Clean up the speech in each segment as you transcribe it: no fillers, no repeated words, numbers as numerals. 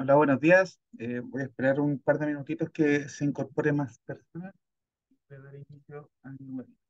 Hola, buenos días. Voy a esperar un par de minutitos que se incorporen más personas. Voy a dar inicio al webinar.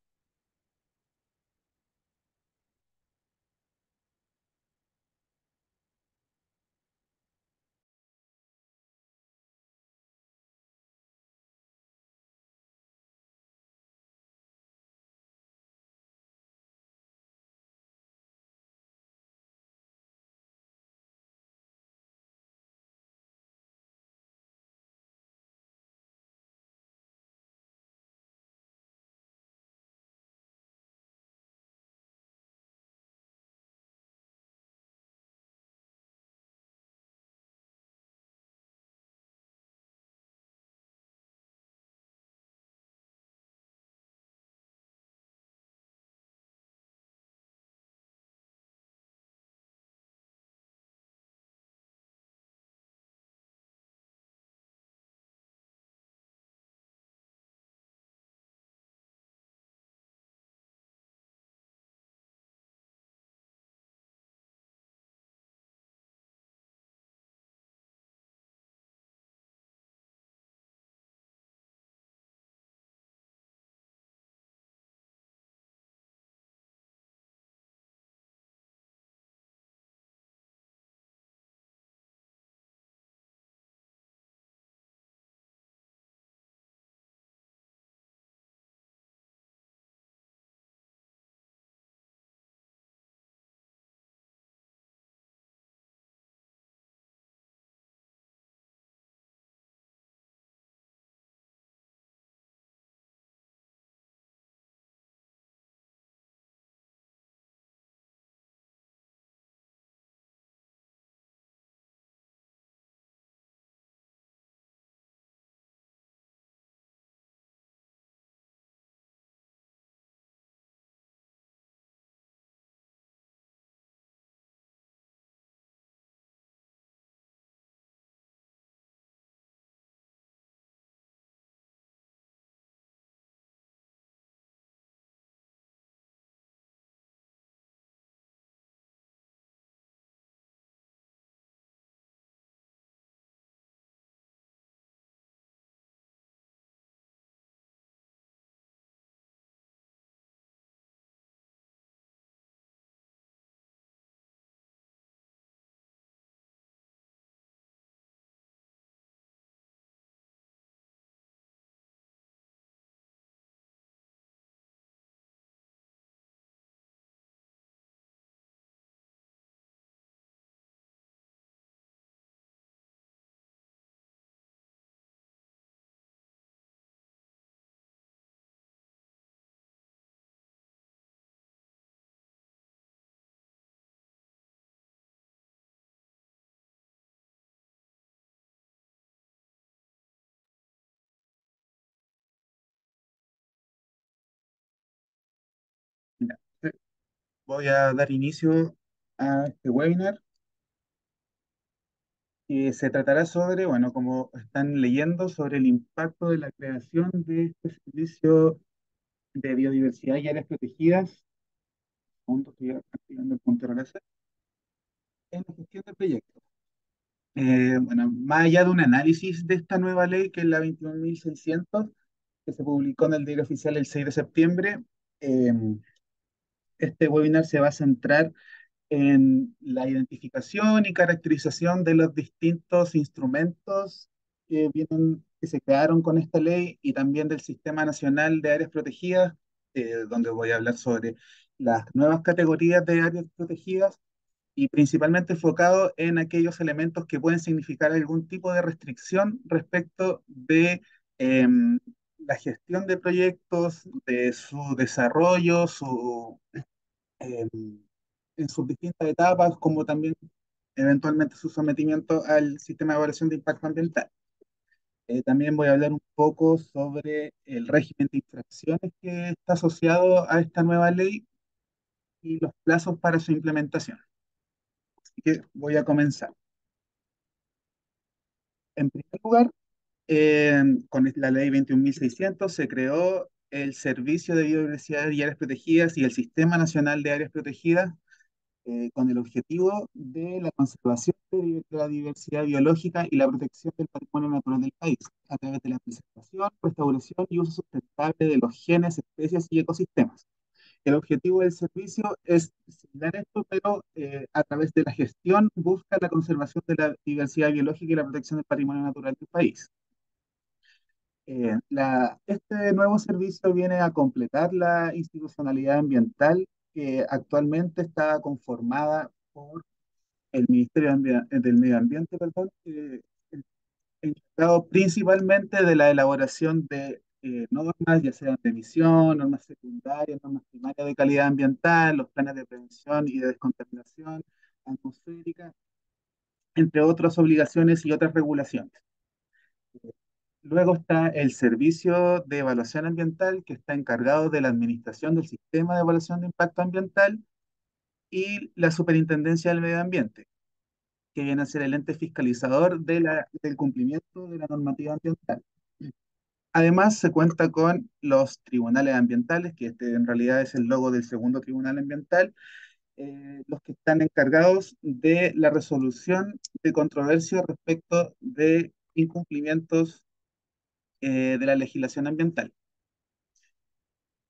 Ya, voy a dar inicio a este webinar que se tratará sobre, bueno, como están leyendo, sobre el impacto de la creación de este servicio de biodiversidad y áreas protegidas, junto estoy activando el punto de enlace, en la gestión de proyectos. Bueno, más allá de un análisis de esta nueva ley, que es la 21.600 que se publicó en el Diario Oficial el 6 de septiembre, eh, este webinar se va a centrar en la identificación y caracterización de los distintos instrumentos que se crearon con esta ley y también del Sistema Nacional de Áreas Protegidas, donde voy a hablar sobre las nuevas categorías de áreas protegidas y principalmente enfocado en aquellos elementos que pueden significar algún tipo de restricción respecto de la gestión de proyectos, de su desarrollo, em, en sus distintas etapas, como también eventualmente su sometimiento al sistema de evaluación de impacto ambiental. También voy a hablar un poco sobre el régimen de infracciones que está asociado a esta nueva ley y los plazos para su implementación. Así que voy a comenzar. En primer lugar, con la ley 21.600 se creó el Servicio de Biodiversidad y Áreas Protegidas y el Sistema Nacional de Áreas Protegidas, con el objetivo de la conservación de la diversidad biológica y la protección del patrimonio natural del país, a través de la preservación, restauración y uso sustentable de los genes, especies y ecosistemas. El objetivo del servicio es similar a esto, pero a través de la gestión busca la conservación de la diversidad biológica y la protección del patrimonio natural del país. Este nuevo servicio viene a completar la institucionalidad ambiental que actualmente está conformada por el Ministerio del Medio Ambiente, perdón, encargado principalmente de la elaboración de normas, ya sean de emisión, normas secundarias, normas primarias de calidad ambiental, los planes de prevención y de descontaminación atmosférica, entre otras obligaciones y otras regulaciones. Luego está el Servicio de Evaluación Ambiental, que está encargado de la administración del sistema de evaluación de impacto ambiental, y la Superintendencia del Medio Ambiente, que viene a ser el ente fiscalizador del cumplimiento de la normativa ambiental. Además, se cuenta con los tribunales ambientales, que este en realidad es el logo del segundo tribunal ambiental, los que están encargados de la resolución de controversias respecto de incumplimientos de la legislación ambiental.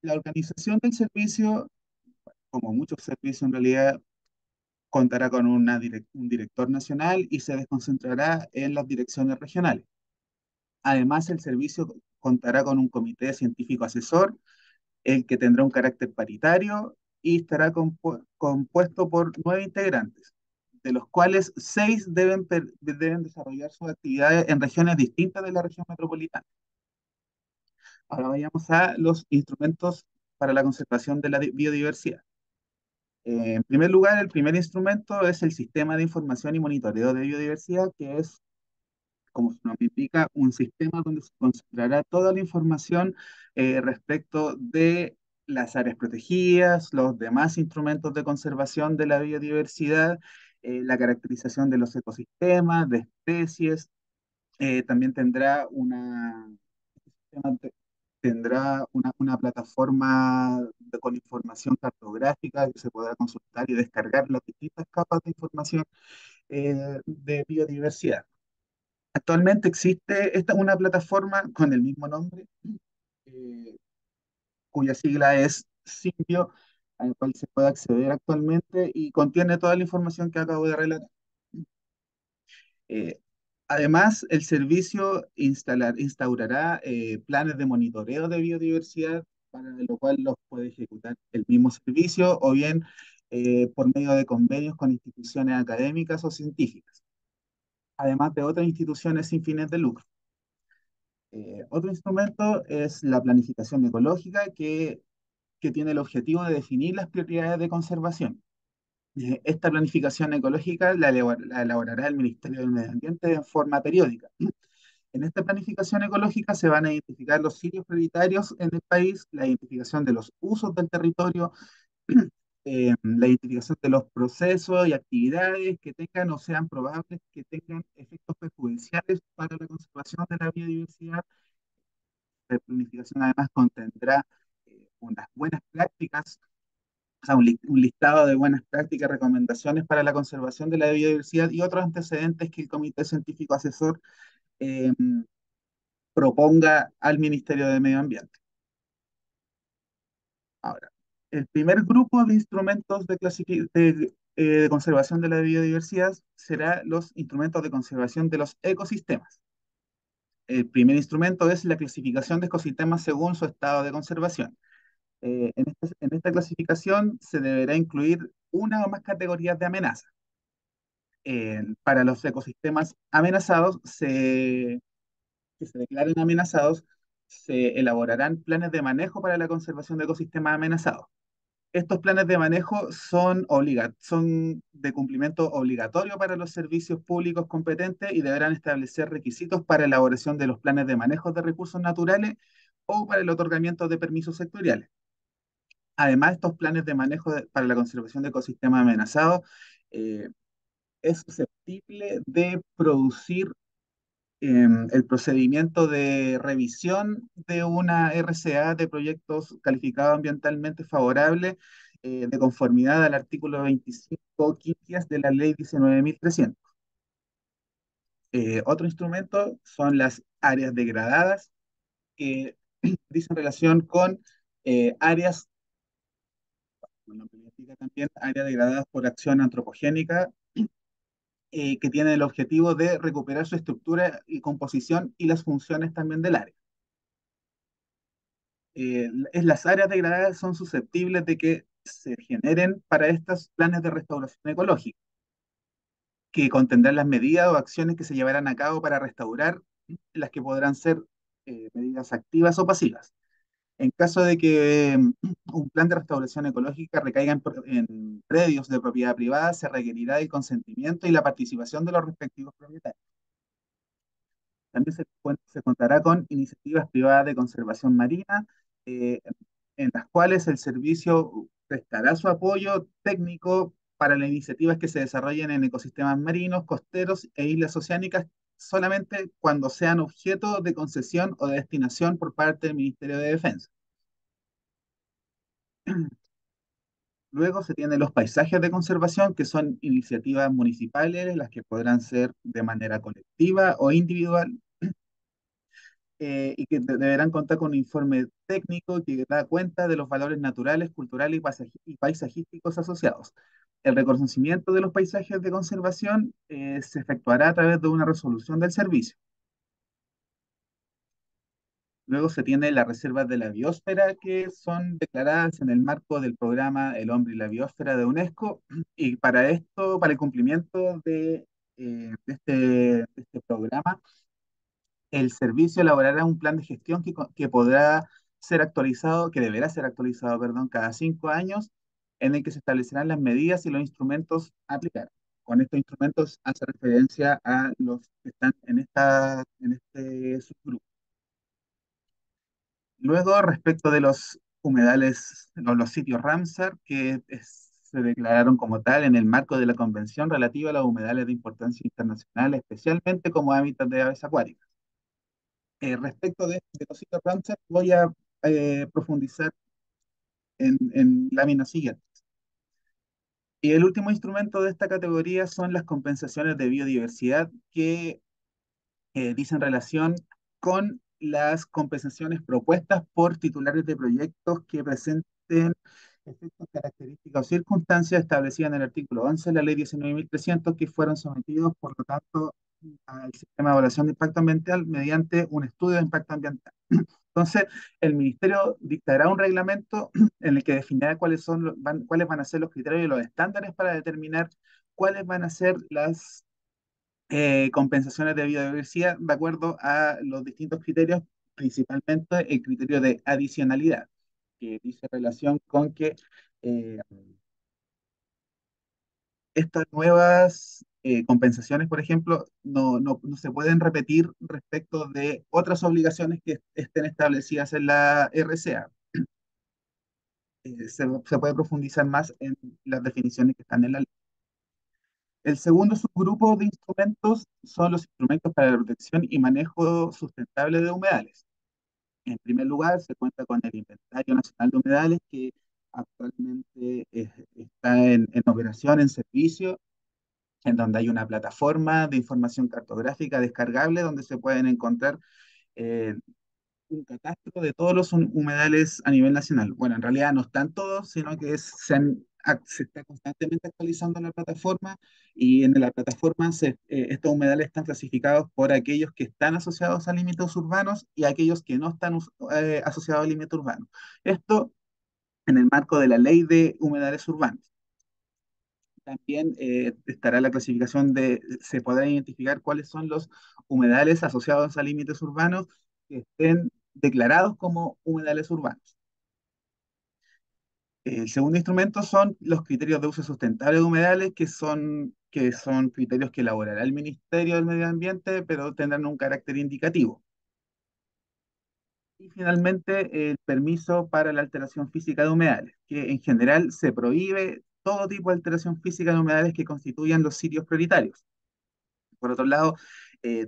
La organización del servicio, como muchos servicios en realidad, contará con un director nacional y se desconcentrará en las direcciones regionales. Además, el servicio contará con un comité científico asesor, el que tendrá un carácter paritario y estará compuesto por 9 integrantes, de los cuales 6 deben desarrollar sus actividades en regiones distintas de la región metropolitana. Ahora vayamos a los instrumentos para la conservación de la biodiversidad. En primer lugar, el primer instrumento es el Sistema de Información y Monitoreo de Biodiversidad, que es, como su nombre indica, un sistema donde se concentrará toda la información respecto de las áreas protegidas, los demás instrumentos de conservación de la biodiversidad, la caracterización de los ecosistemas, de especies. También tendrá una plataforma con información cartográfica que se podrá consultar y descargar las distintas capas de información de biodiversidad. Actualmente existe una plataforma con el mismo nombre, eh, cuya sigla es Simbio, al cual se puede acceder actualmente y contiene toda la información que acabo de relatar. Eh, Además, el servicio instaurará planes de monitoreo de biodiversidad, para lo cual los puede ejecutar el mismo servicio o bien por medio de convenios con instituciones académicas o científicas, además de otras instituciones sin fines de lucro. Otro instrumento es la planificación ecológica, que tiene el objetivo de definir las prioridades de conservación. Esta planificación ecológica la elaborará el Ministerio del Medio Ambiente en forma periódica. En esta planificación ecológica se van a identificar los sitios prioritarios en el país, la identificación de los usos del territorio, la identificación de los procesos y actividades que tengan o sean probables que tengan efectos perjudiciales para la conservación de la biodiversidad. La planificación además contendrá unas buenas prácticas, o sea, un listado de buenas prácticas, recomendaciones para la conservación de la biodiversidad y otros antecedentes que el Comité Científico Asesor eh, proponga al Ministerio de Medio Ambiente. Ahora, el primer grupo de instrumentos de conservación de la biodiversidad será los instrumentos de conservación de los ecosistemas. El primer instrumento es la clasificación de ecosistemas según su estado de conservación. En esta clasificación se deberá incluir una o más categorías de amenaza. Para los ecosistemas amenazados, que se declaren amenazados, se elaborarán planes de manejo para la conservación de ecosistemas amenazados. Estos planes de manejo son de cumplimiento obligatorio para los servicios públicos competentes y deberán establecer requisitos para elaboración de los planes de manejo de recursos naturales o para el otorgamiento de permisos sectoriales. Además, estos planes de manejo para la conservación de ecosistemas amenazados eh, es susceptible de producir el procedimiento de revisión de una RCA de proyectos calificados ambientalmente favorables de conformidad al artículo 25 quinquias de la ley 19.300. Otro instrumento son las áreas degradadas, que dicen relación con áreas, como el nombre lo indica también, áreas degradadas por acción antropogénica, que tienen el objetivo de recuperar su estructura y composición y las funciones también del área. Las áreas degradadas son susceptibles de que se generen para estos planes de restauración ecológica, que contendrán las medidas o acciones que se llevarán a cabo para restaurar, las que podrán ser medidas activas o pasivas. En caso de que un plan de restauración ecológica recaiga en predios de propiedad privada, se requerirá el consentimiento y la participación de los respectivos propietarios. También se contará con iniciativas privadas de conservación marina, eh, en las cuales el servicio prestará su apoyo técnico para las iniciativas que se desarrollen en ecosistemas marinos, costeros e islas oceánicas, solamente cuando sean objeto de concesión o de destinación por parte del Ministerio de Defensa. Luego se tienen los paisajes de conservación, que son iniciativas municipales, las que podrán ser de manera colectiva o individual, y que deberán contar con un informe técnico que da cuenta de los valores naturales, culturales y paisajísticos asociados. El reconocimiento de los paisajes de conservación se efectuará a través de una resolución del servicio. Luego se tiene las reservas de la biosfera, que son declaradas en el marco del programa El Hombre y la Biosfera de UNESCO, y para esto, para el cumplimiento de este programa, el servicio elaborará un plan de gestión que podrá ser actualizado, que deberá ser actualizado, perdón, cada 5 años, en el que se establecerán las medidas y los instrumentos a aplicar. Con estos instrumentos hace referencia a los que están en este subgrupo. Luego, respecto de los humedales, los sitios Ramsar, que se declararon como tal en el marco de la Convención relativa a los humedales de importancia internacional, especialmente como hábitat de aves acuáticas. Respecto de los sitios Ramsar, voy a profundizar en láminas siguientes. Y el último instrumento de esta categoría son las compensaciones de biodiversidad, que dicen relación con las compensaciones propuestas por titulares de proyectos que presenten efectos, características o circunstancias establecidas en el artículo 11 de la ley 19.300, que fueron sometidos, por lo tanto, al sistema de evaluación de impacto ambiental mediante un estudio de impacto ambiental. Entonces, el ministerio dictará un reglamento en el que definirá cuáles van a ser los criterios y los estándares para determinar cuáles van a ser las compensaciones de biodiversidad de acuerdo a los distintos criterios, principalmente el criterio de adicionalidad, que dice relación con que eh, estas nuevas compensaciones, por ejemplo, no se pueden repetir respecto de otras obligaciones que estén establecidas en la RCA. Se puede profundizar más en las definiciones que están en la ley. El segundo subgrupo de instrumentos son los instrumentos para la protección y manejo sustentable de humedales. En primer lugar, se cuenta con el Inventario Nacional de Humedales, que actualmente está en operación, en servicio, en donde hay una plataforma de información cartográfica descargable donde se pueden encontrar eh, un catastro de todos los humedales a nivel nacional. Bueno, en realidad no están todos, sino que se está constantemente actualizando la plataforma, y en la plataforma estos humedales están clasificados por aquellos que están asociados a límites urbanos y aquellos que no están asociados a límites urbanos. Esto en el marco de la ley de humedales urbanos. También estará la clasificación se podrá identificar cuáles son los humedales asociados a límites urbanos que estén declarados como humedales urbanos. El segundo instrumento son los criterios de uso sustentable de humedales, que son criterios que elaborará el Ministerio del Medio Ambiente, pero tendrán un carácter indicativo. Y finalmente, el permiso para la alteración física de humedales, que en general se prohíbe todo tipo de alteración física de humedales que constituyan los sitios prioritarios. Por otro lado,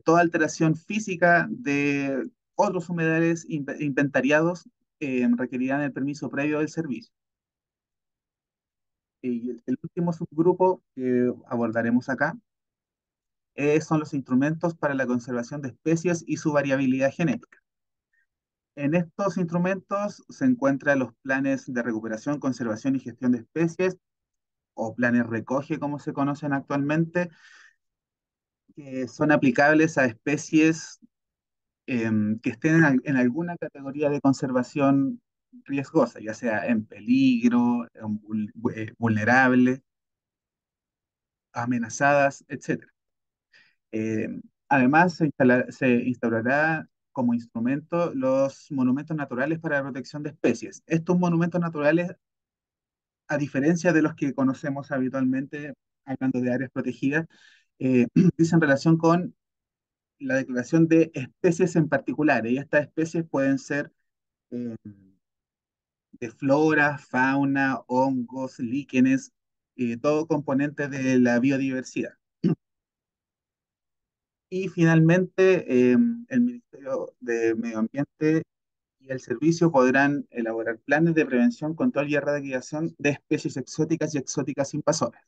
toda alteración física de otros humedales inventariados requerirán el permiso previo del servicio. Y el último subgrupo que abordaremos acá son los instrumentos para la conservación de especies y su variabilidad genética. En estos instrumentos se encuentran los planes de recuperación, conservación y gestión de especies, o planes recoge, como se conocen actualmente, que son aplicables a especies que estén en alguna categoría de conservación riesgosa, ya sea en peligro, vulnerable, amenazadas, etcétera. Eh, Además, se instaurará como instrumento los monumentos naturales para la protección de especies. Estos monumentos naturales, a diferencia de los que conocemos habitualmente, hablando de áreas protegidas, dicen relación con la declaración de especies en particular. Y estas especies pueden ser eh, de flora, fauna, hongos, líquenes, todo componente de la biodiversidad. Y finalmente, el Ministerio de Medio Ambiente y el servicio podrán elaborar planes de prevención, control y erradicación de especies exóticas y exóticas invasoras.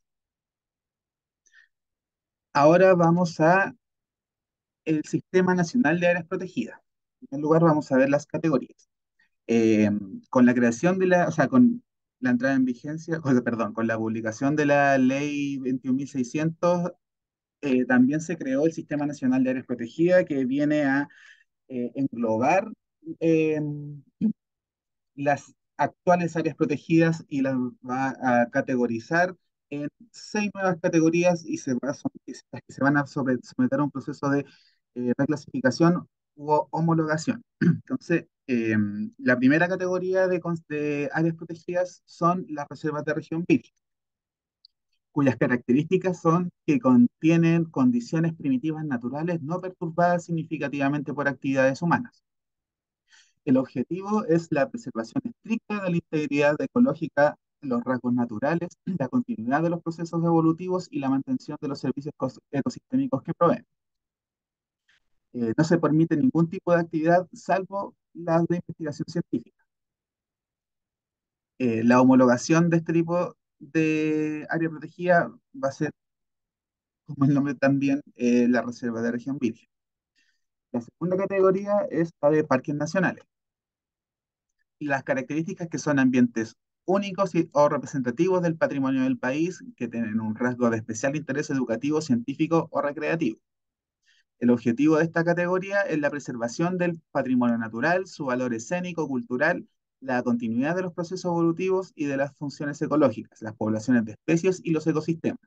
Ahora vamos a el Sistema Nacional de Áreas Protegidas. En primer lugar, vamos a ver las categorías. Eh, con la creación de la, o sea, con la entrada en vigencia, perdón, con la publicación de la Ley 21.600, también se creó el Sistema Nacional de Áreas Protegidas, que viene a englobar eh, las actuales áreas protegidas y las va a categorizar en 6 nuevas categorías y las que se van a someter a un proceso de reclasificación u homologación. Entonces, la primera categoría de áreas protegidas son las reservas de región virgen, cuyas características son que contienen condiciones primitivas naturales no perturbadas significativamente por actividades humanas. El objetivo es la preservación estricta de la integridad ecológica, los rasgos naturales, la continuidad de los procesos evolutivos y la mantención de los servicios ecosistémicos que proveen. No se permite ningún tipo de actividad salvo las de investigación científica. La homologación de este tipo de área protegida va a ser, como el nombre también, la Reserva de Región Virgen. La segunda categoría es la de parques nacionales. Y las características que son ambientes únicos o representativos del patrimonio del país, que tienen un rasgo de especial interés educativo, científico o recreativo. El objetivo de esta categoría es la preservación del patrimonio natural, su valor escénico, cultural, la continuidad de los procesos evolutivos y de las funciones ecológicas, las poblaciones de especies y los ecosistemas.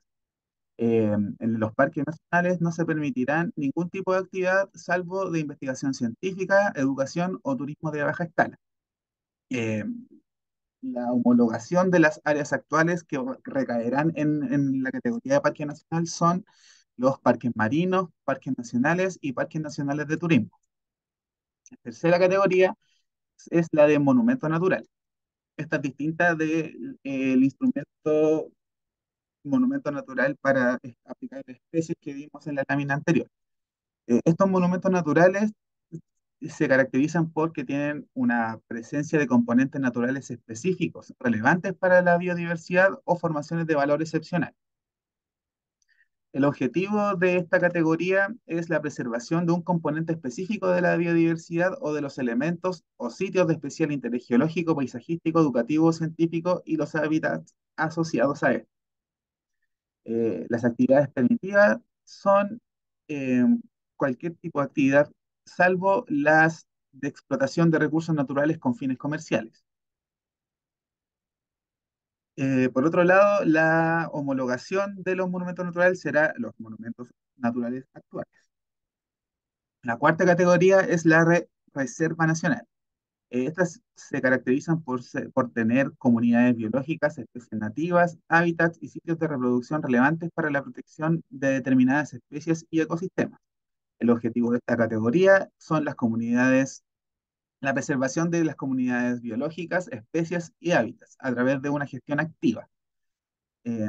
En los parques nacionales no se permitirán ningún tipo de actividad salvo de investigación científica, educación o turismo de baja escala. Eh, la homologación de las áreas actuales que recaerán en la categoría de parque nacional son los parques marinos, parques nacionales y parques nacionales de turismo. La tercera categoría es la de monumento natural. Esta es distinta del instrumento monumento natural para aplicar especies que vimos en la lámina anterior. Estos monumentos naturales se caracterizan porque tienen una presencia de componentes naturales específicos, relevantes para la biodiversidad o formaciones de valor excepcional. El objetivo de esta categoría es la preservación de un componente específico de la biodiversidad o de los elementos o sitios de especial interés geológico, paisajístico, educativo, científico y los hábitats asociados a él. Las actividades permitidas son eh, cualquier tipo de actividad, salvo las de explotación de recursos naturales con fines comerciales. Por otro lado, la homologación de los monumentos naturales será los monumentos naturales actuales. La cuarta categoría es la Reserva Nacional. Estas se caracterizan por tener comunidades biológicas, especies nativas, hábitats y sitios de reproducción relevantes para la protección de determinadas especies y ecosistemas. El objetivo de esta categoría son la preservación de las comunidades biológicas, especies y hábitats a través de una gestión activa.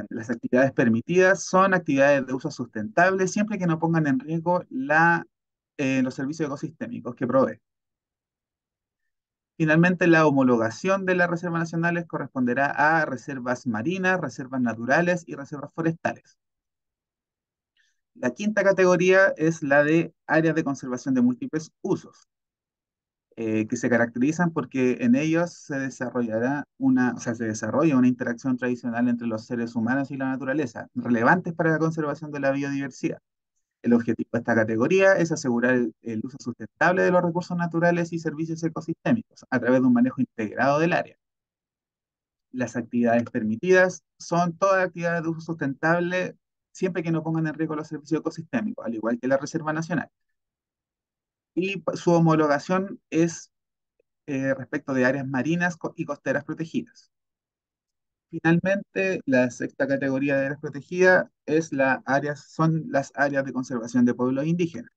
Las actividades permitidas son actividades de uso sustentable siempre que no pongan en riesgo los servicios ecosistémicos que provee. Finalmente, la homologación de las reservas nacionales corresponderá a reservas marinas, reservas naturales y reservas forestales. La quinta categoría es la de áreas de conservación de múltiples usos, que se caracterizan porque en ellos se desarrolla una interacción tradicional entre los seres humanos y la naturaleza, relevantes para la conservación de la biodiversidad. El objetivo de esta categoría es asegurar el uso sustentable de los recursos naturales y servicios ecosistémicos a través de un manejo integrado del área. Las actividades permitidas son todas actividades de uso sustentable siempre que no pongan en riesgo los servicios ecosistémicos, al igual que la Reserva Nacional. Y su homologación es respecto de áreas marinas y costeras protegidas. Finalmente, la sexta categoría de áreas protegidas son las áreas de conservación de pueblos indígenas,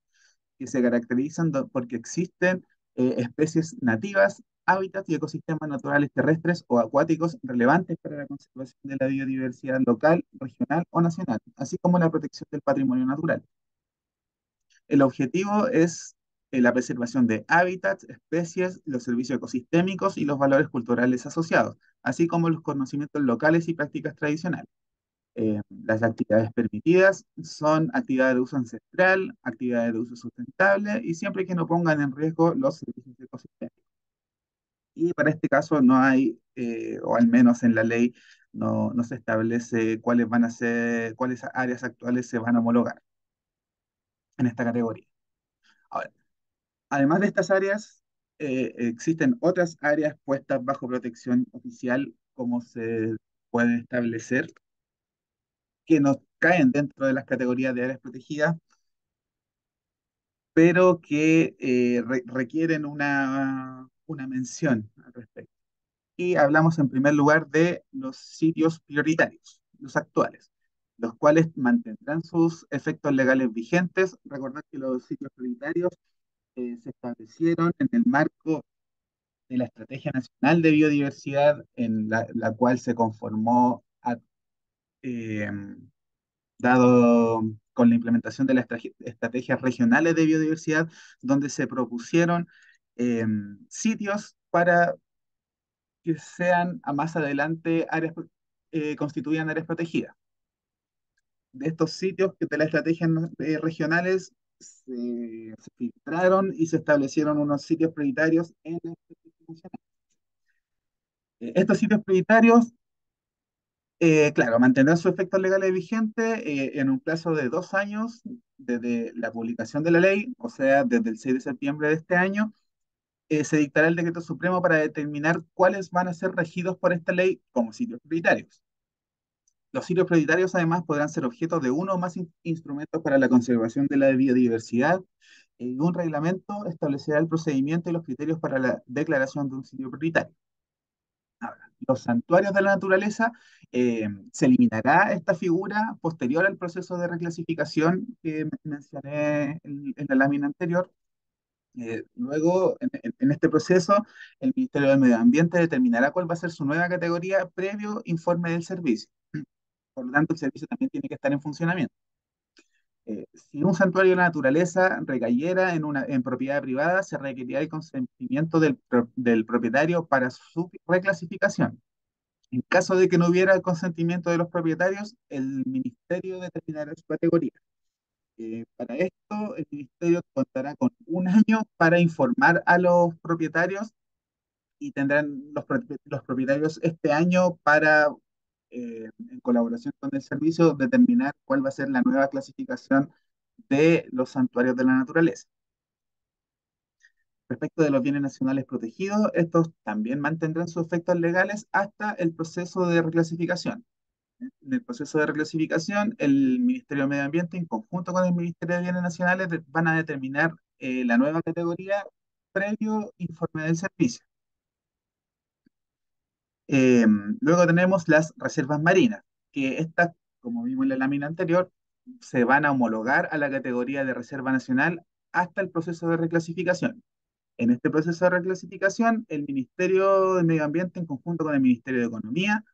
que se caracterizan porque existen especies nativas, hábitats y ecosistemas naturales terrestres o acuáticos relevantes para la conservación de la biodiversidad local, regional o nacional, así como la protección del patrimonio natural. El objetivo es la preservación de hábitats, especies, los servicios ecosistémicos y los valores culturales asociados, así como los conocimientos locales y prácticas tradicionales. Las actividades permitidas son actividades de uso ancestral, actividades de uso sustentable y siempre que no pongan en riesgo los servicios ecosistémicos. Y para este caso no hay, o al menos en la ley, no se establece cuáles áreas actuales se van a homologar en esta categoría. Ahora, además de estas áreas, existen otras áreas puestas bajo protección oficial, como se puede establecer, que no caen dentro de las categorías de áreas protegidas, pero que requieren una mención al respecto. Y hablamos en primer lugar de los sitios prioritarios, los actuales, los cuales mantendrán sus efectos legales vigentes. Recordad que los sitios prioritarios se establecieron en el marco de la Estrategia Nacional de Biodiversidad, en la cual se conformó eh, dado con la implementación de las estrategias regionales de biodiversidad, donde se propusieron sitios para que sean a más adelante constituyan áreas protegidas. De estos sitios de las estrategias regionales se filtraron y se establecieron unos sitios prioritarios en la estrategia nacional. Estos sitios prioritarios, claro, mantendrán sus efectos legales vigentes en un plazo de 2 años desde la publicación de la ley, o sea, desde el 6 de septiembre de este año. Se dictará el decreto supremo para determinar cuáles van a ser regidos por esta ley como sitios prioritarios. Los sitios prioritarios además podrán ser objeto de uno o más instrumentos para la conservación de la biodiversidad, y un reglamento establecerá el procedimiento y los criterios para la declaración de un sitio prioritario. Ahora, los santuarios de la naturaleza, se eliminará esta figura posterior al proceso de reclasificación que mencioné en la lámina anterior. Luego, en este proceso, el Ministerio del Medio Ambiente determinará cuál va a ser su nueva categoría previo informe del servicio. Por lo tanto, el servicio también tiene que estar en funcionamiento. Si un santuario de la naturaleza recayera en propiedad privada, se requeriría el consentimiento del propietario para su reclasificación. En caso de que no hubiera el consentimiento de los propietarios, el ministerio determinará su categoría. Para esto, el ministerio contará con un año para informar a los propietarios y tendrán los propietarios este año para, en colaboración con el servicio, determinar cuál va a ser la nueva clasificación de los santuarios de la naturaleza. Respecto de los bienes nacionales protegidos, estos también mantendrán sus efectos legales hasta el proceso de reclasificación. En el proceso de reclasificación, el Ministerio de Medio Ambiente, en conjunto con el Ministerio de Bienes Nacionales, van a determinar la nueva categoría previo informe del servicio. Eh, Luego tenemos las reservas marinas, que estas, como vimos en la lámina anterior, se van a homologar a la categoría de reserva nacional hasta el proceso de reclasificación. En este proceso de reclasificación, el Ministerio de Medio Ambiente, en conjunto con el Ministerio de Economía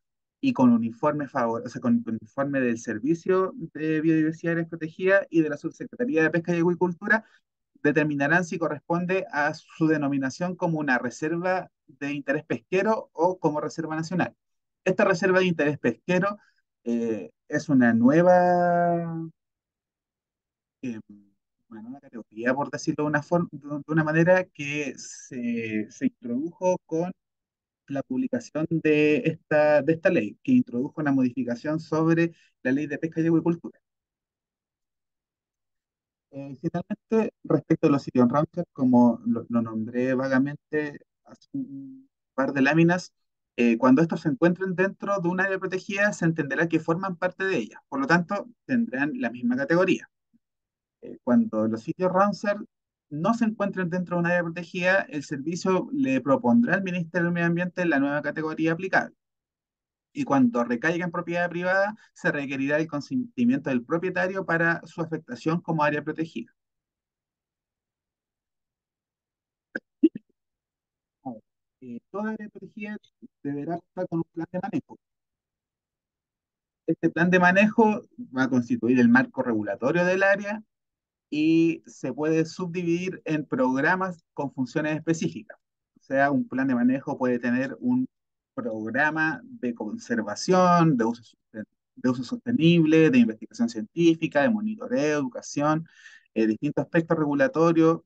y con un informe o sea, con un informe del Servicio de Biodiversidad y Áreas Protegidas y de la Subsecretaría de Pesca y Acuicultura, determinarán si corresponde a su denominación como una reserva de interés pesquero o como reserva nacional. Esta reserva de interés pesquero es una nueva, eh, una nueva categoría, por decirlo de de una manera, que se introdujo con la publicación de esta ley, que introdujo una modificación sobre la ley de pesca y acuicultura. Finalmente, respecto a los sitios rancher, como lo nombré vagamente hace un par de láminas, cuando estos se encuentren dentro de un área protegida, se entenderá que forman parte de ella. Por lo tanto, tendrán la misma categoría. Cuando los sitios rancher no se encuentren dentro de un área protegida, el servicio le propondrá al Ministerio del Medio Ambiente la nueva categoría aplicable. Y cuando recaiga en propiedad privada, se requerirá el consentimiento del propietario para su afectación como área protegida. Ahora, toda área protegida deberá contar con un plan de manejo. Este plan de manejo va a constituir el marco regulatorio del área y se puede subdividir en programas con funciones específicas. O sea, un plan de manejo puede tener un programa de conservación, de uso sostenible, de investigación científica, de monitoreo, educación, distintos aspectos regulatorios.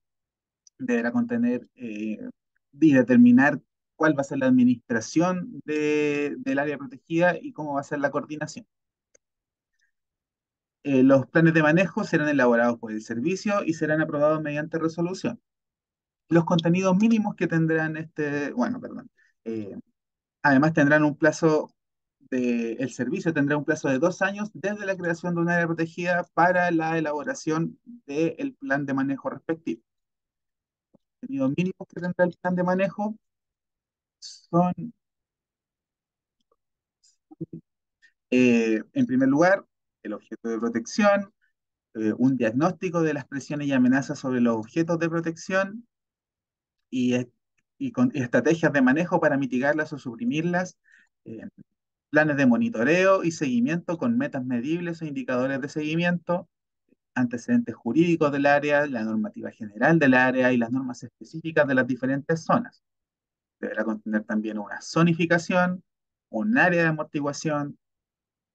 Deberá contener y determinar cuál va a ser la administración del área protegida y cómo va a ser la coordinación. Los planes de manejo serán elaborados por el servicio y serán aprobados mediante resolución. Los contenidos mínimos que tendrán bueno, perdón, eh, además tendrán un plazo el servicio tendrá un plazo de 2 años desde la creación de un área protegida para la elaboración del plan de manejo respectivo. Los contenidos mínimos que tendrá el plan de manejo son, en primer lugar, el objeto de protección, un diagnóstico de las presiones y amenazas sobre los objetos de protección, y, y estrategias de manejo para mitigarlas o suprimirlas, eh, planes de monitoreo y seguimiento con metas medibles o indicadores de seguimiento, antecedentes jurídicos del área, la normativa general del área y las normas específicas de las diferentes zonas. Deberá contener también una zonificación, un área de amortiguación,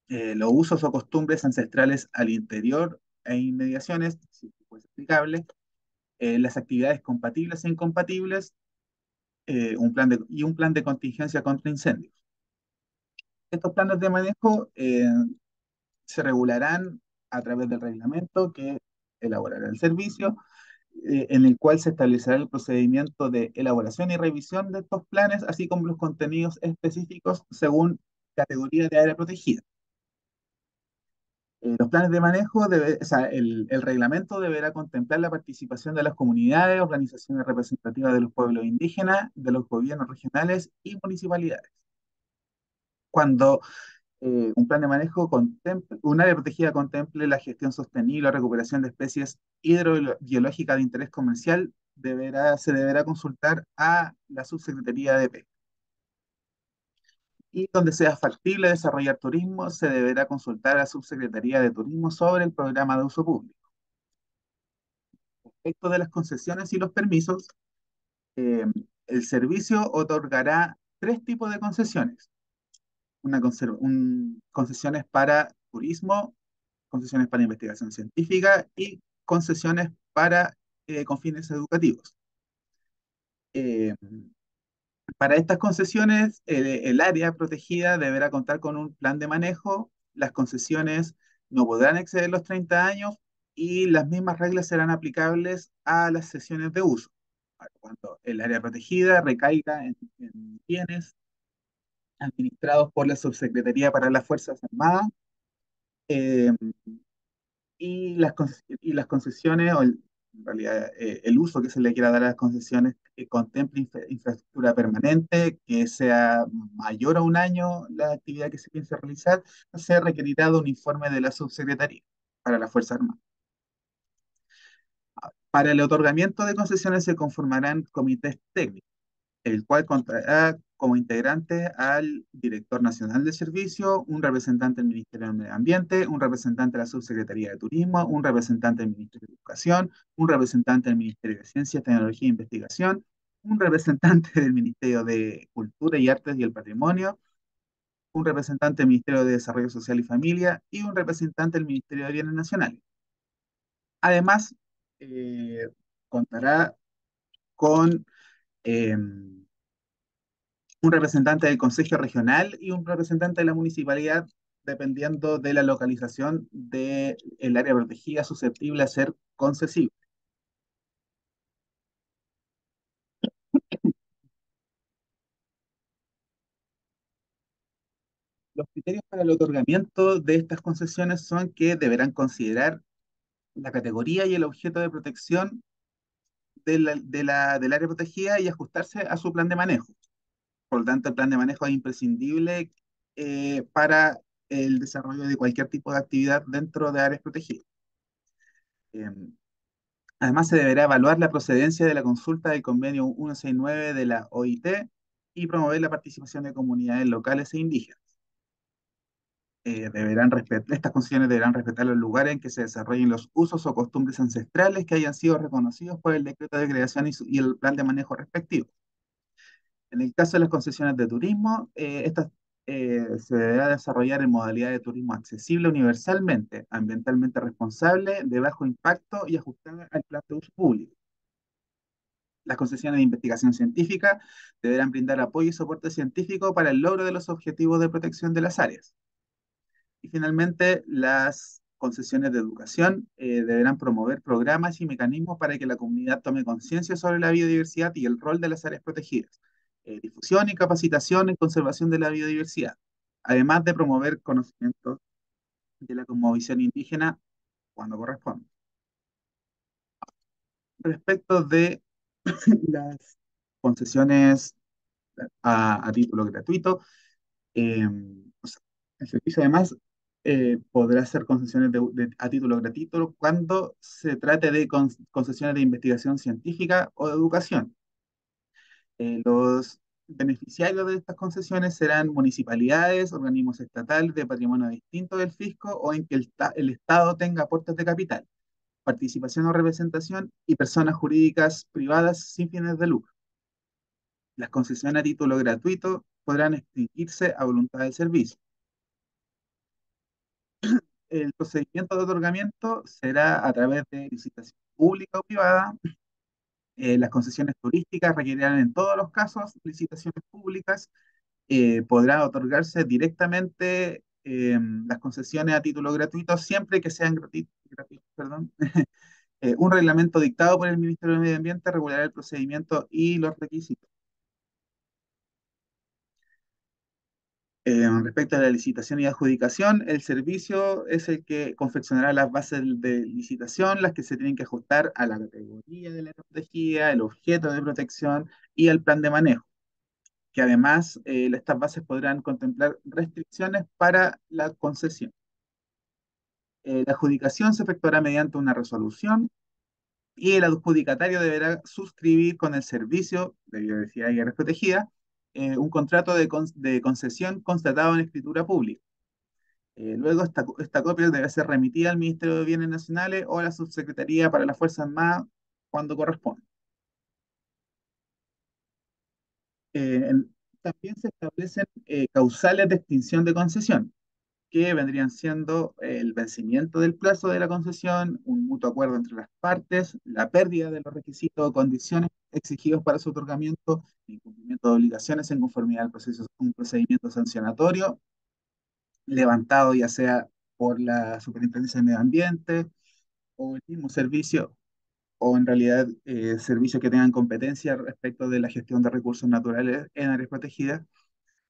los usos o costumbres ancestrales al interior e inmediaciones, si fuese aplicable, las actividades compatibles e incompatibles, y un plan de contingencia contra incendios. Estos planes de manejo se regularán a través del reglamento que elaborará el servicio, en el cual se establecerá el procedimiento de elaboración y revisión de estos planes, así como los contenidos específicos según categoría de área protegida. Los planes de manejo, o sea, el reglamento deberá contemplar la participación de las comunidades, organizaciones representativas de los pueblos indígenas, de los gobiernos regionales y municipalidades. Cuando un plan de manejo un área protegida contemple la gestión sostenible o recuperación de especies hidrobiológicas de interés comercial, se deberá consultar a la Subsecretaría de Pesca. Y donde sea factible desarrollar turismo, se deberá consultar a la Subsecretaría de Turismo sobre el programa de uso público. Respecto de las concesiones y los permisos, eh, el servicio otorgará tres tipos de concesiones. Concesiones para turismo, concesiones para investigación científica y concesiones con fines educativos. Eh, para estas concesiones, el área protegida deberá contar con un plan de manejo, las concesiones no podrán exceder los 30 años y las mismas reglas serán aplicables a las sesiones de uso. Cuando el área protegida recaiga en bienes administrados por la Subsecretaría para las Fuerzas Armadas, eh, y las concesiones, en realidad el uso que se le quiera dar a las concesiones, contemple infraestructura permanente, que sea mayor a un año la actividad que se piensa realizar, se requerirá de un informe de la subsecretaría para la Fuerza Armada. Para el otorgamiento de concesiones se conformarán comités técnicos, el cual contará como integrante al director nacional del servicio, un representante del Ministerio del Medio Ambiente, un representante de la Subsecretaría de Turismo, un representante del Ministerio de Educación, un representante del Ministerio de Ciencia, Tecnología e Investigación, un representante del Ministerio de Cultura y Artes y el Patrimonio, un representante del Ministerio de Desarrollo Social y Familia y un representante del Ministerio de Bienes Nacionales. Además, eh, contará con un representante del Consejo Regional y un representante de la municipalidad, dependiendo de la localización del área protegida susceptible a ser concesiva. Los criterios para el otorgamiento de estas concesiones son que deberán considerar la categoría y el objeto de protección del área protegida y ajustarse a su plan de manejo. Por lo tanto, el plan de manejo es imprescindible para el desarrollo de cualquier tipo de actividad dentro de áreas protegidas. Eh, Además, se deberá evaluar la procedencia de la consulta del convenio 169 de la OIT y promover la participación de comunidades locales e indígenas. Estas concesiones deberán respetar los lugares en que se desarrollen los usos o costumbres ancestrales que hayan sido reconocidos por el decreto de creación y el plan de manejo respectivo. En el caso de las concesiones de turismo, estas se deberá desarrollar en modalidad de turismo accesible universalmente, ambientalmente responsable, de bajo impacto y ajustada al plan de uso público. Las concesiones de investigación científica deberán brindar apoyo y soporte científico para el logro de los objetivos de protección de las áreas. Y finalmente, las concesiones de educación deberán promover programas y mecanismos para que la comunidad tome conciencia sobre la biodiversidad y el rol de las áreas protegidas. Difusión y capacitación en conservación de la biodiversidad, además de promover conocimientos de la cosmovisión indígena cuando corresponde. Respecto de las concesiones a título gratuito, o sea, el servicio además podrá hacer concesiones a título gratuito cuando se trate de concesiones de investigación científica o de educación. Los beneficiarios de estas concesiones serán municipalidades, organismos estatales de patrimonio distinto del fisco o en que el Estado tenga aportes de capital, participación o representación y personas jurídicas privadas sin fines de lucro. Las concesiones a título gratuito podrán extinguirse a voluntad del servicio. El procedimiento de otorgamiento será a través de licitación pública o privada. Las concesiones turísticas requerirán en todos los casos licitaciones públicas. Podrá otorgarse directamente las concesiones a título gratuito siempre que sean gratuitos, perdón. Un reglamento dictado por el Ministerio de Medio Ambiente regulará el procedimiento y los requisitos. Respecto a la licitación y adjudicación, el servicio es el que confeccionará las bases de licitación, las que se tienen que ajustar a la categoría de la protegida, el objeto de protección y el plan de manejo, que además estas bases podrán contemplar restricciones para la concesión. La adjudicación se efectuará mediante una resolución y el adjudicatario deberá suscribir con el servicio de biodiversidad y áreas protegidas un contrato de concesión constatado en escritura pública. Luego, esta copia debe ser remitida al Ministerio de Bienes Nacionales o a la Subsecretaría para las Fuerzas Armadas cuando corresponda. También se establecen causales de extinción de concesión, que vendrían siendo el vencimiento del plazo de la concesión, un mutuo acuerdo entre las partes, la pérdida de los requisitos o condiciones exigidos para su otorgamiento, incumplimiento de obligaciones en conformidad al proceso, un procedimiento sancionatorio levantado ya sea por la Superintendencia de Medio Ambiente o el mismo servicio, o en realidad servicios que tengan competencia respecto de la gestión de recursos naturales en áreas protegidas,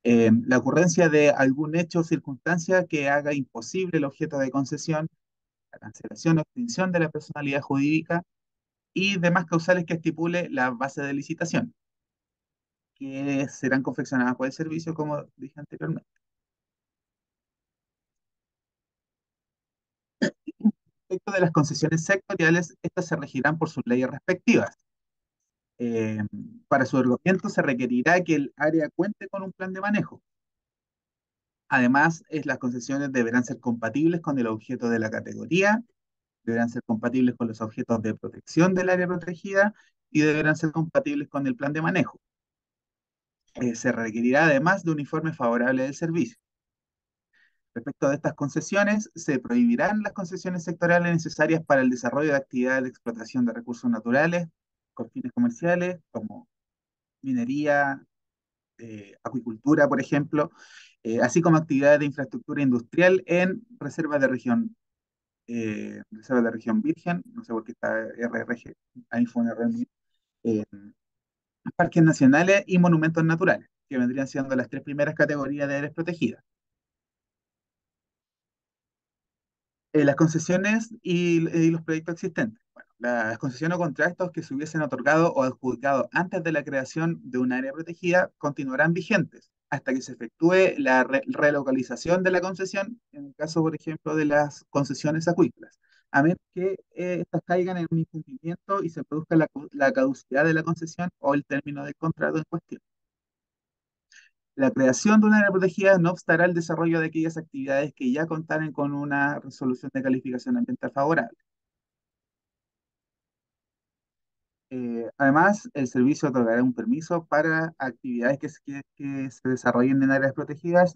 la ocurrencia de algún hecho o circunstancia que haga imposible el objeto de concesión, la cancelación o extinción de la personalidad jurídica y demás causales que estipule la base de licitación, que serán confeccionadas por el servicio, como dije anteriormente. Respecto de las concesiones sectoriales, estas se regirán por sus leyes respectivas. Eh, para su otorgamiento se requerirá que el área cuente con un plan de manejo. Además, las concesiones deberán ser compatibles con el objeto de la categoría, deberán ser compatibles con los objetos de protección del área protegida y deberán ser compatibles con el plan de manejo. Se requerirá además de un informe favorable del servicio. Respecto de estas concesiones, se prohibirán las concesiones sectoriales necesarias para el desarrollo de actividades de explotación de recursos naturales con fines comerciales, como minería, acuicultura, por ejemplo, así como actividades de infraestructura industrial en reservas de región virgen, no sé por qué está RRG, ahí fue un error mío, eh, parques nacionales y monumentos naturales, que vendrían siendo las tres primeras categorías de áreas protegidas. Las concesiones y los proyectos existentes. Bueno, las concesiones o contratos que se hubiesen otorgado o adjudicado antes de la creación de un área protegida continuarán vigentes hasta que se efectúe la relocalización de la concesión, en el caso, por ejemplo, de las concesiones acuícolas, a menos que estas caigan en un incumplimiento y se produzca la caducidad de la concesión o el término del contrato en cuestión. La creación de un área protegida no obstará el desarrollo de aquellas actividades que ya contaren con una resolución de calificación ambiental favorable. Además, el servicio otorgará un permiso para actividades que se desarrollen en áreas protegidas,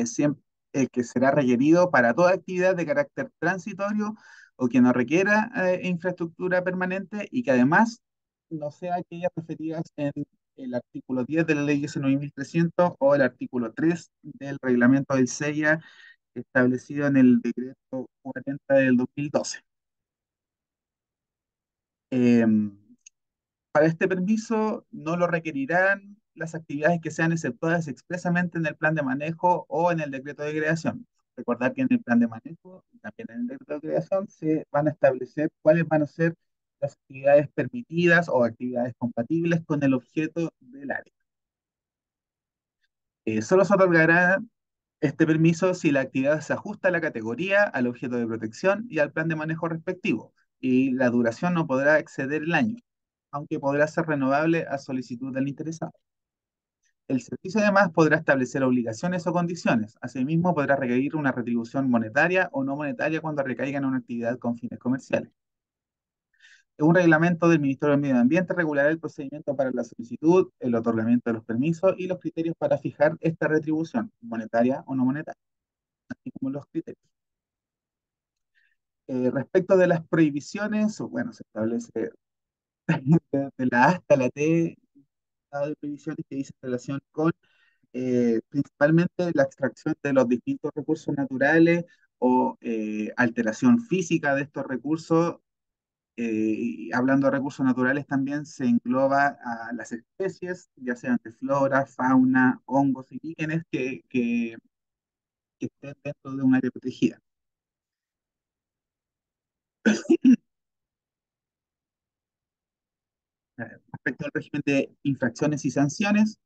siempre, que será requerido para toda actividad de carácter transitorio o que no requiera infraestructura permanente y que además no sea aquellas referidas en el artículo 10 de la ley 19.300 o el artículo 3 del reglamento del SEIA establecido en el decreto 40 del 2012. Eh, Para este permiso no lo requerirán las actividades que sean exceptuadas expresamente en el plan de manejo o en el decreto de creación. Recordar que en el plan de manejo y también en el decreto de creación se van a establecer cuáles van a ser las actividades permitidas o actividades compatibles con el objeto del área. Solo se otorgará este permiso si la actividad se ajusta a la categoría, al objeto de protección y al plan de manejo respectivo, y la duración no podrá exceder el año, aunque podrá ser renovable a solicitud del interesado. El servicio además podrá establecer obligaciones o condiciones. Asimismo, podrá requerir una retribución monetaria o no monetaria cuando recaiga en una actividad con fines comerciales. Un reglamento del Ministerio del Medio Ambiente regulará el procedimiento para la solicitud, el otorgamiento de los permisos y los criterios para fijar esta retribución, monetaria o no monetaria, así como los criterios. Respecto de las prohibiciones, bueno, se establece de la A hasta la T de prohibiciones que dice en relación con principalmente la extracción de los distintos recursos naturales o alteración física de estos recursos. Y hablando de recursos naturales, también se engloba a las especies, ya sean de flora, fauna, hongos y líquenes que estén dentro de un área protegida. Respecto al régimen de infracciones y sanciones,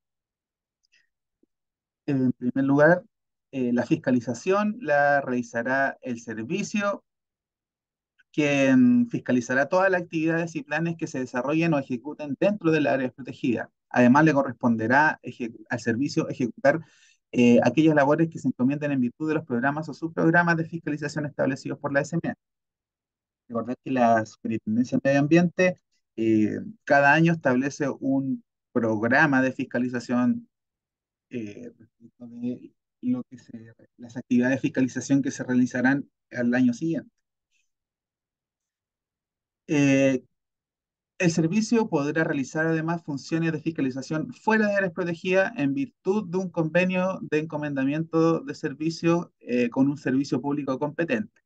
en primer lugar, la fiscalización la realizará el servicio, quien fiscalizará todas las actividades y planes que se desarrollen o ejecuten dentro del área protegida. Además, le corresponderá al servicio ejecutar aquellas labores que se encomienden en virtud de los programas o subprogramas de fiscalización establecidos por la SMA. Recordar que la Superintendencia de Medio Ambiente cada año establece un programa de fiscalización respecto de las actividades de fiscalización que se realizarán al año siguiente. Eh, El servicio podrá realizar además funciones de fiscalización fuera de áreas protegidas en virtud de un convenio de encomendamiento de servicio con un servicio público competente.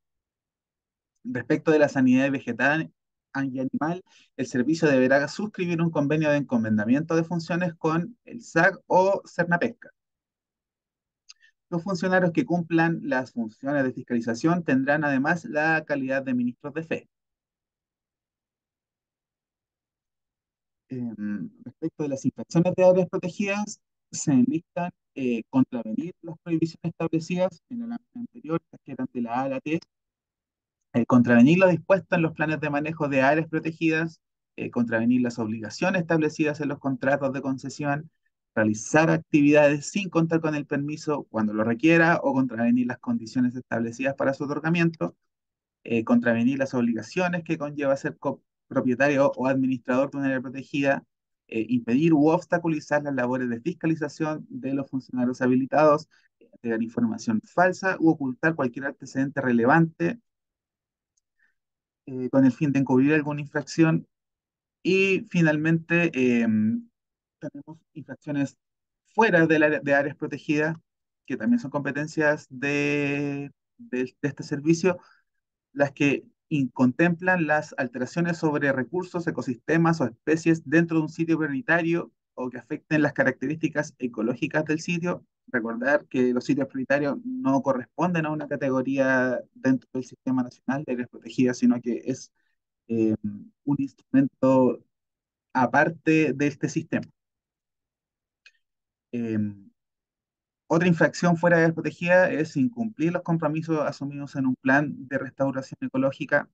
Respecto de la sanidad vegetal y animal, el servicio deberá suscribir un convenio de encomendamiento de funciones con el SAC o Cernapesca. Los funcionarios que cumplan las funciones de fiscalización tendrán además la calidad de ministros de fe. Respecto de las infracciones de áreas protegidas, se enlistan contravenir las prohibiciones establecidas en el ámbito anterior, que eran de la A a la T, contravenir lo dispuesto en los planes de manejo de áreas protegidas, contravenir las obligaciones establecidas en los contratos de concesión, realizar actividades sin contar con el permiso cuando lo requiera o contravenir las condiciones establecidas para su otorgamiento, contravenir las obligaciones que conlleva ser propietario o administrador de un área protegida, impedir u obstaculizar las labores de fiscalización de los funcionarios habilitados, entregar información falsa u ocultar cualquier antecedente relevante con el fin de encubrir alguna infracción. Y finalmente, tenemos infracciones fuera de áreas protegidas, que también son competencias de este servicio, las que contemplan las alteraciones sobre recursos, ecosistemas o especies dentro de un sitio prioritario o que afecten las características ecológicas del sitio. Recordar que los sitios prioritarios no corresponden a una categoría dentro del Sistema Nacional de Áreas Protegidas, sino que es eh, un instrumento aparte de este sistema. Eh, Otra infracción fuera de áreas protegidas es incumplir los compromisos asumidos en un plan de restauración ecológica,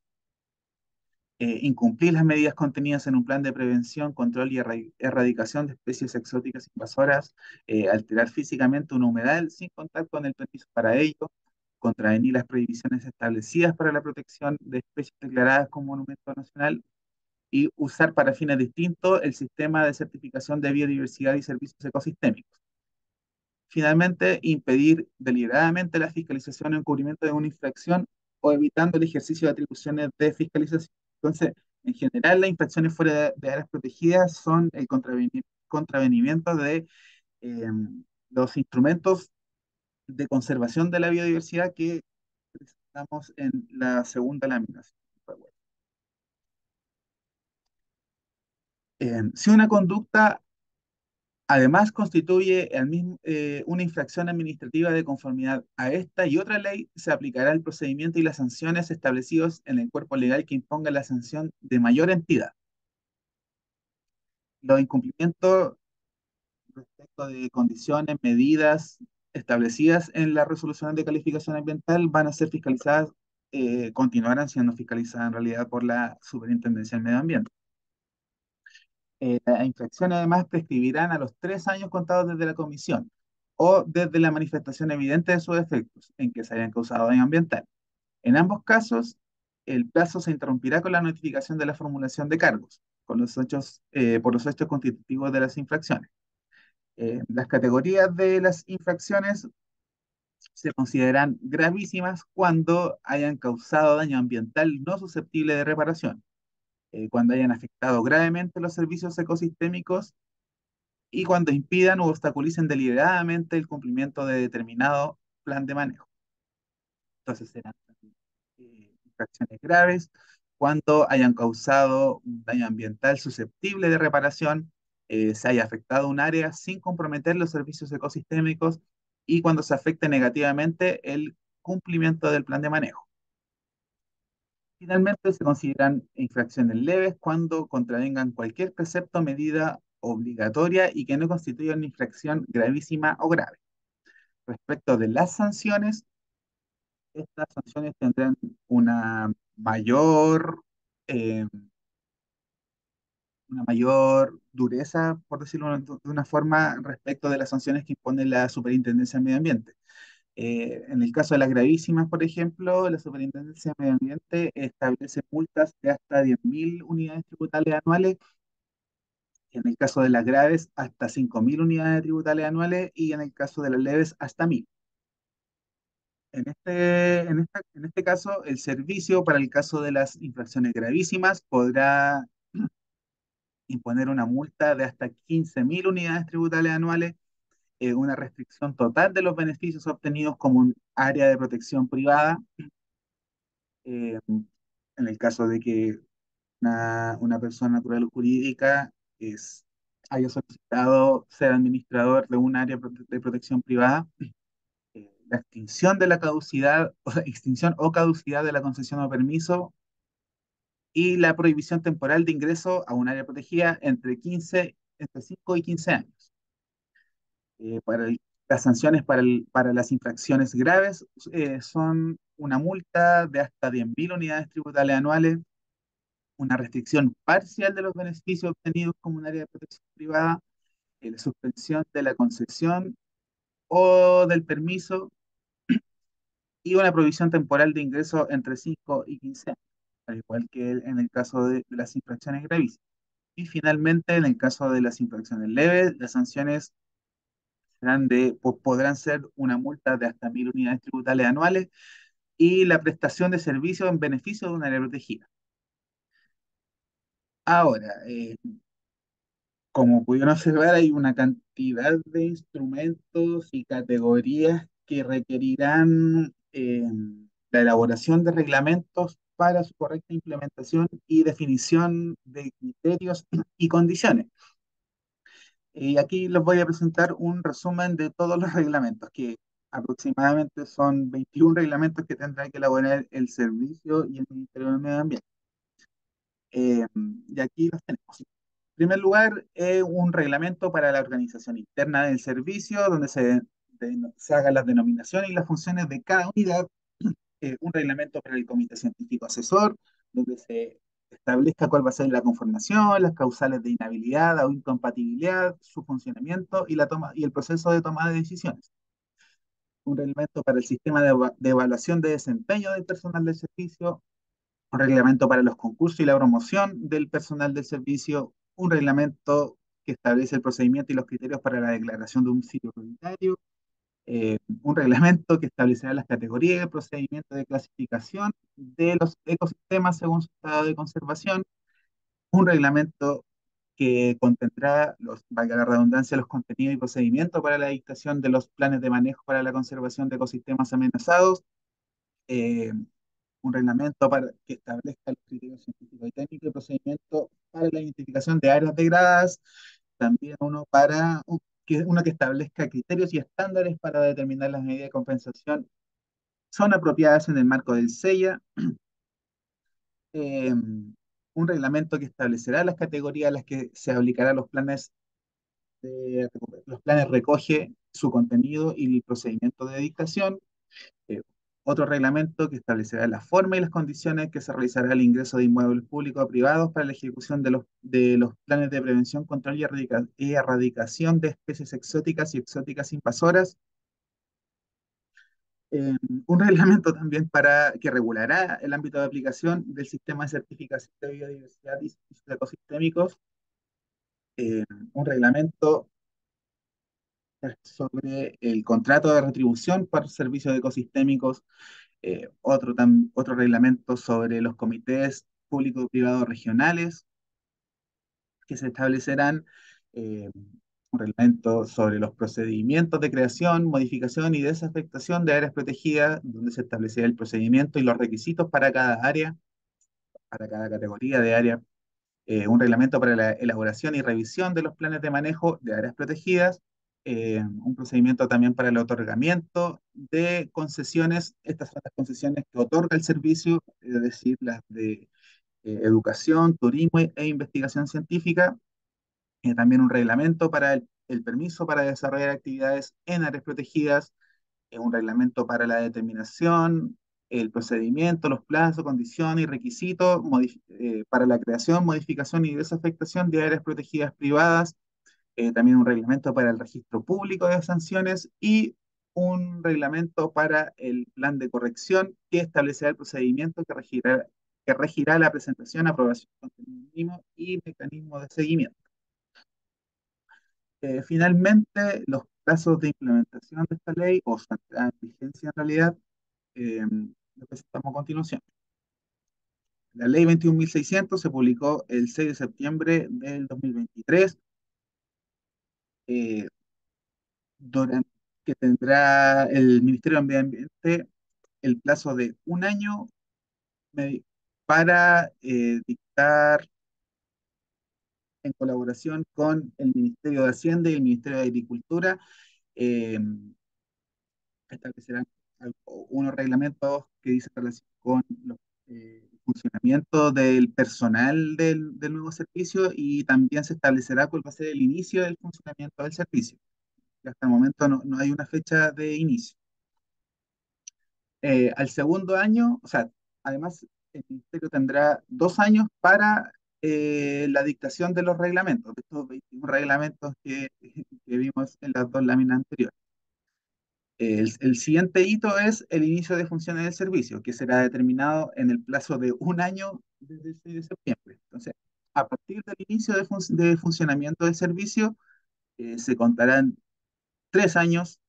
incumplir las medidas contenidas en un plan de prevención, control y erradicación de especies exóticas invasoras, alterar físicamente una humedal sin contar con el permiso para ello, contravenir las prohibiciones establecidas para la protección de especies declaradas como monumento nacional y usar para fines distintos el sistema de certificación de biodiversidad y servicios ecosistémicos. Finalmente, impedir deliberadamente la fiscalización o encubrimiento de una infracción o evitando el ejercicio de atribuciones de fiscalización. Entonces, en general, las infracciones fuera de áreas protegidas son el contravenimiento de eh, los instrumentos de conservación de la biodiversidad que presentamos en la segunda lámina. Si una conducta además, constituye una infracción administrativa de conformidad a esta y otra ley, se aplicará el procedimiento y las sanciones establecidos en el cuerpo legal que imponga la sanción de mayor entidad. Los incumplimientos respecto de condiciones, medidas establecidas en las resoluciones de calificación ambiental van a ser fiscalizadas, continuarán siendo fiscalizadas en realidad por la Superintendencia del Medio Ambiente. Las infracciones además prescribirán a los 3 años contados desde la comisión o desde la manifestación evidente de sus efectos en que se hayan causado daño ambiental. En ambos casos, el plazo se interrumpirá con la notificación de la formulación de cargos por los hechos constitutivos de las infracciones. Las categorías de las infracciones se consideran gravísimas cuando hayan causado daño ambiental no susceptible de reparación, cuando hayan afectado gravemente los servicios ecosistémicos y cuando impidan u obstaculicen deliberadamente el cumplimiento de determinado plan de manejo. Entonces serán infracciones graves cuando hayan causado un daño ambiental susceptible de reparación, se haya afectado un área sin comprometer los servicios ecosistémicos y cuando se afecte negativamente el cumplimiento del plan de manejo. Finalmente, se consideran infracciones leves cuando contravengan cualquier precepto o medida obligatoria y que no constituya una infracción gravísima o grave. Respecto de las sanciones, estas sanciones tendrán una mayor, eh, una mayor dureza, por decirlo de una forma, respecto de las sanciones que impone la Superintendencia de Medio Ambiente. En el caso de las gravísimas, por ejemplo, la Superintendencia de Medio Ambiente establece multas de hasta 10.000 unidades tributales anuales, en el caso de las graves hasta 5.000 unidades tributales anuales y en el caso de las leves hasta 1.000. En este caso, el servicio para el caso de las infracciones gravísimas podrá imponer una multa de hasta 15.000 unidades tributales anuales, una restricción total de los beneficios obtenidos como un área de protección privada, en el caso de que una persona natural o jurídica haya solicitado ser administrador de un área de protección privada, la extinción de la caducidad, o sea, extinción o caducidad de la concesión o permiso y la prohibición temporal de ingreso a un área protegida entre 5 y 15 años. Las sanciones para las infracciones graves son una multa de hasta 10.000 unidades tributales anuales, una restricción parcial de los beneficios obtenidos como un área de protección privada, la suspensión de la concesión o del permiso y una prohibición temporal de ingreso entre 5 y 15 años. igual que en el caso de las infracciones gravísimas. Y finalmente, en el caso de las infracciones leves, las sanciones podrán ser una multa de hasta 1.000 unidades tributales anuales y la prestación de servicios en beneficio de un área protegida. Ahora, como pudieron observar, hay una cantidad de instrumentos y categorías que requerirán la elaboración de reglamentos para su correcta implementación y definición de criterios y condiciones. Y aquí les voy a presentar un resumen de todos los reglamentos, que aproximadamente son 21 reglamentos que tendrá que elaborar el Servicio y el Ministerio del Medio Ambiente. Y aquí los tenemos. En primer lugar, un reglamento para la organización interna del servicio, donde se hagan las denominaciones y las funciones de cada unidad. Un reglamento para el comité científico asesor, donde se establezca cuál va a ser la conformación, las causales de inhabilidad o incompatibilidad, su funcionamiento y, y el proceso de toma de decisiones. Un reglamento para el sistema de evaluación de desempeño del personal del servicio, un reglamento para los concursos y la promoción del personal del servicio, un reglamento que establece el procedimiento y los criterios para la declaración de un sitio prioritario, un reglamento que establecerá las categorías y el procedimiento de clasificación de los ecosistemas según su estado de conservación, un reglamento que contendrá, valga la redundancia, los contenidos y procedimientos para la dictación de los planes de manejo para la conservación de ecosistemas amenazados, eh, un reglamento que establezca los criterios científicos y técnicos y procedimientos para la identificación de áreas degradadas, también uno que establezca criterios y estándares para determinar las medidas de compensación son apropiadas en el marco del SEIA, eh, un reglamento que establecerá las categorías a las que se aplicarán los planes recoge su contenido y el procedimiento de dictación, eh, otro reglamento que establecerá la forma y las condiciones que se realizará el ingreso de inmuebles públicos o privados para la ejecución de los planes de prevención, control y erradicación de especies exóticas y exóticas invasoras. Eh, un reglamento también que regulará el ámbito de aplicación del sistema de certificación de biodiversidad y servicios ecosistémicos. Eh, un reglamento sobre el contrato de retribución por servicios ecosistémicos, otro reglamento sobre los comités público-privados regionales que se establecerán, eh, un reglamento sobre los procedimientos de creación, modificación y desafectación de áreas protegidas, donde se establecerá el procedimiento y los requisitos para cada área, para cada categoría de área, un reglamento para la elaboración y revisión de los planes de manejo de áreas protegidas, un procedimiento también para el otorgamiento de concesiones. Estas son las concesiones que otorga el servicio, es decir, las de educación, turismo e investigación científica. También un reglamento para el permiso para desarrollar actividades en áreas protegidas, un reglamento para la determinación, el procedimiento, los plazos, condiciones y requisitos para la creación, modificación y desafectación de áreas protegidas privadas, también un reglamento para el registro público de sanciones y un reglamento para el plan de corrección que establecerá el procedimiento que regirá la presentación, aprobación, contenido mínimo y mecanismo de seguimiento. Finalmente, los plazos de implementación de esta ley o su entrada en vigencia en realidad, lo presentamos a continuación. La ley 21.600 se publicó el 6 de septiembre del 2023, eh, durante, que tendrá el Ministerio de Medio Ambiente el plazo de un año para dictar en colaboración con el Ministerio de Hacienda y el Ministerio de Agricultura, eh, establecerán unos reglamentos que dicen relación con el funcionamiento del personal del nuevo servicio y también se establecerá cuál va a ser el inicio del funcionamiento del servicio. Hasta el momento no hay una fecha de inicio. Al segundo año, o sea, además el Ministerio tendrá 2 años para la dictación de los reglamentos, de estos 21 reglamentos que vimos en las dos láminas anteriores. El siguiente hito es el inicio de funciones del servicio, que será determinado en el plazo de un año desde el 6 de septiembre. Entonces, a partir del inicio de funcionamiento del servicio, se contarán 3 años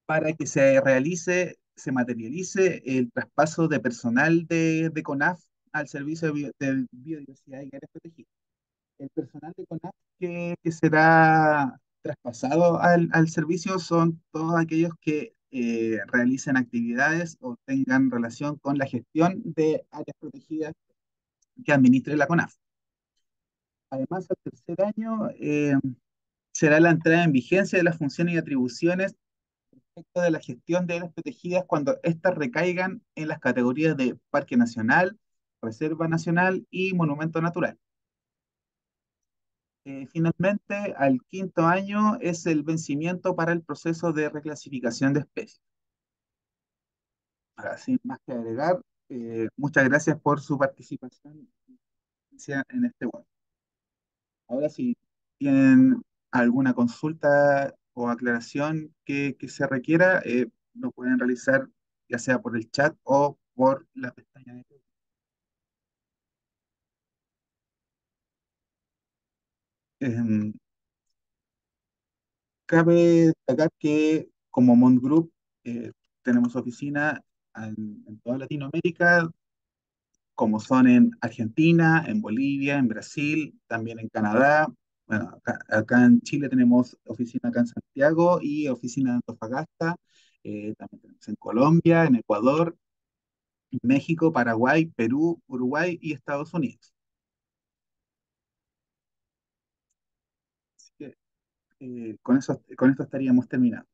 para que se realice, se materialice el traspaso de personal de CONAF al servicio de biodiversidad y áreas protegidas. El personal de CONAF que será traspasado al servicio son todos aquellos que realicen actividades o tengan relación con la gestión de áreas protegidas que administre la CONAF. Además, al tercer año será la entrada en vigencia de las funciones y atribuciones respecto de la gestión de áreas protegidas cuando éstas recaigan en las categorías de Parque Nacional, Reserva Nacional y Monumento Natural. Finalmente, al quinto año es el vencimiento para el proceso de reclasificación de especies. Ahora, sin más que agregar, muchas gracias por su participación en este web. Ahora, si tienen alguna consulta o aclaración que se requiera, lo pueden realizar ya sea por el chat o por la pestaña de Em, Cabe destacar que como Mont Group tenemos oficina en toda Latinoamérica, como son en Argentina, en Bolivia, en Brasil, también en Canadá. Bueno, acá en Chile tenemos oficina acá en Santiago y oficina en Antofagasta. También tenemos en Colombia, en Ecuador, México, Paraguay, Perú, Uruguay y Estados Unidos. Así que con esto estaríamos terminando.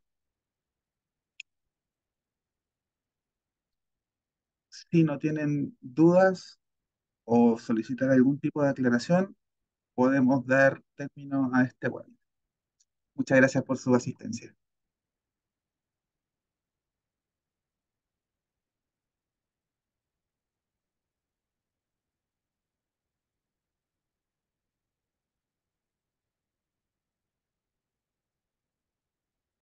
Si no tienen dudas o solicitar algún tipo de aclaración, podemos dar término a este webinar. Muchas gracias por su asistencia.